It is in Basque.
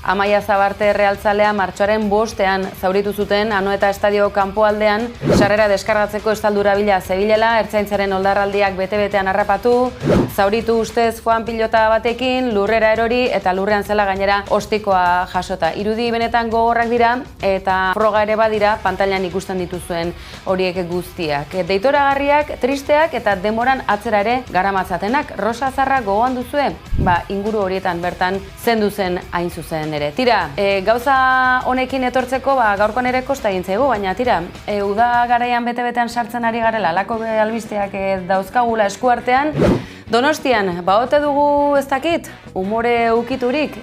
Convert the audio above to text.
Amaia Zabarte errealtzalea martxoaren 5ean zauritu zuten Anoeta estadio kanpoaldean, sarrera deskargatzeko estaldura bila zebilela, ertzaintzaren oldarraldiak bete-betean harrapatu, zauritu ustez joan pilota batekin, lurrera erori eta lurrean zela gainera ostikoa jasota. Irudi benetan gogorrak dira eta froga ere badira pantailan ikusten dituzuen horiek guztiak. Deitoragarriak, tristeak eta denboran atzera ere garamatzatenak. Rosa Zarra gogoan duzue? Inguru horietan bertan zendu zen hain zuzen ere. Tira, gauza honekin etortzeko gaurkoan ere kosta egin zaigu, baina tira, uda garaian bete-betean sartzen ari garela, halako albisteak dauzkagula eskuartean. Donostian, ote dugu ez dakit, umore ukiturik